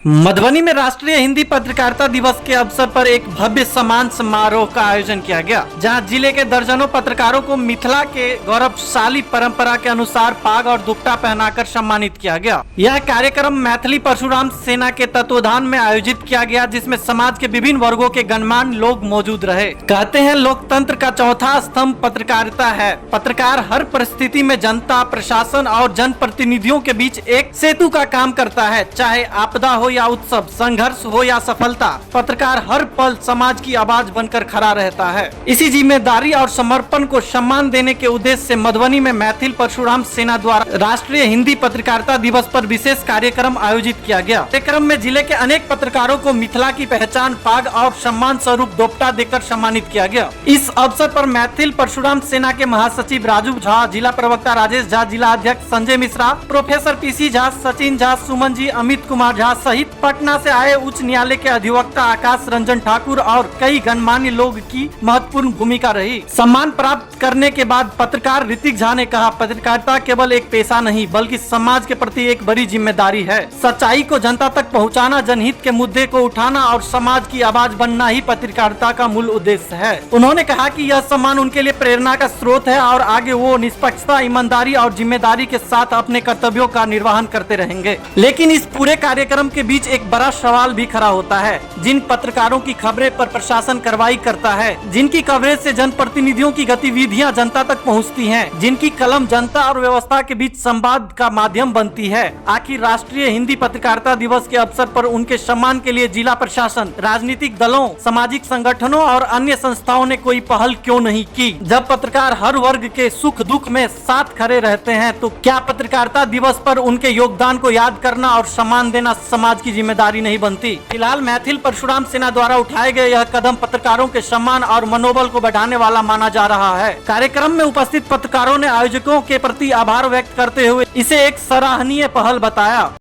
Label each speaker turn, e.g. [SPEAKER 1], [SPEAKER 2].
[SPEAKER 1] मधुबनी में राष्ट्रीय हिंदी पत्रकारिता दिवस के अवसर पर एक भव्य सम्मान समारोह का आयोजन किया गया, जहां जिले के दर्जनों पत्रकारों को मिथिला के गौरवशाली परंपरा के अनुसार पाग और दुपट्टा पहनाकर सम्मानित किया गया। यह कार्यक्रम मैथिली परशुराम सेना के तत्वाधान में आयोजित किया गया, जिसमें समाज के विभिन्न वर्गों के गणमान्य लोग मौजूद रहे। कहते हैं लोकतंत्र का चौथा स्तंभ पत्रकारिता है। पत्रकार हर परिस्थिति में जनता, प्रशासन और जनप्रतिनिधियों के बीच एक सेतु का काम करता है। चाहे आपदा हो या उत्सव, संघर्ष हो या सफलता, पत्रकार हर पल समाज की आवाज बनकर खड़ा रहता है। इसी जिम्मेदारी और समर्पण को सम्मान देने के उद्देश्य से मधुबनी में मैथिल परशुराम सेना द्वारा राष्ट्रीय हिंदी पत्रकारिता दिवस पर विशेष कार्यक्रम आयोजित किया गया। कार्यक्रम में जिले के अनेक पत्रकारों को मिथिला की पहचान पाग और सम्मान स्वरूप दोपट्टा देकर सम्मानित किया गया। इस अवसर पर मैथिल परशुराम सेना के महासचिव राजू झा, जिला प्रवक्ता राजेश झा, जिला अध्यक्ष संजय मिश्रा, प्रोफेसर पीसी झा, सचिन झा, सुमन जी, अमित कुमार झा सहित पटना से आए उच्च न्यायालय के अधिवक्ता आकाश रंजन ठाकुर और कई गणमान्य लोग की महत्वपूर्ण भूमिका रही। सम्मान प्राप्त करने के बाद पत्रकार ऋतिक झा ने कहा, पत्रकारिता केवल एक पेशा नहीं बल्कि समाज के प्रति एक बड़ी जिम्मेदारी है। सच्चाई को जनता तक पहुंचाना, जनहित के मुद्दे को उठाना और समाज की आवाज बनना ही पत्रकारिता का मूल उद्देश्य है। उन्होंने कहा कि यह सम्मान उनके लिए प्रेरणा का स्रोत है और आगे वो निष्पक्षता, ईमानदारी और जिम्मेदारी के साथ अपने कर्तव्यों का निर्वहन करते रहेंगे। लेकिन इस पूरे कार्यक्रम के बीच एक बड़ा सवाल भी खड़ा होता है। जिन पत्रकारों की खबरें पर प्रशासन कार्रवाई करता है, जिनकी कवरेज से जनप्रतिनिधियों की गतिविधियां जनता तक पहुंचती हैं, जिनकी कलम जनता और व्यवस्था के बीच संवाद का माध्यम बनती है, आखिर राष्ट्रीय हिंदी पत्रकारिता दिवस के अवसर पर उनके सम्मान के लिए जिला प्रशासन, राजनीतिक दलों, सामाजिक संगठनों और अन्य संस्थाओं ने कोई पहल क्यों नहीं की? जब पत्रकार हर वर्ग के सुख दुख में साथ खड़े रहते हैं, तो क्या पत्रकारिता दिवस पर उनके योगदान को याद करना और सम्मान देना समाज की जिम्मेदारी नहीं बनती? फिलहाल मैथिल परशुराम सेना द्वारा उठाए गए यह कदम पत्रकारों के सम्मान और मनोबल को बढ़ाने वाला माना जा रहा है। कार्यक्रम में उपस्थित पत्रकारों ने आयोजकों के प्रति आभार व्यक्त करते हुए इसे एक सराहनीय पहल बताया।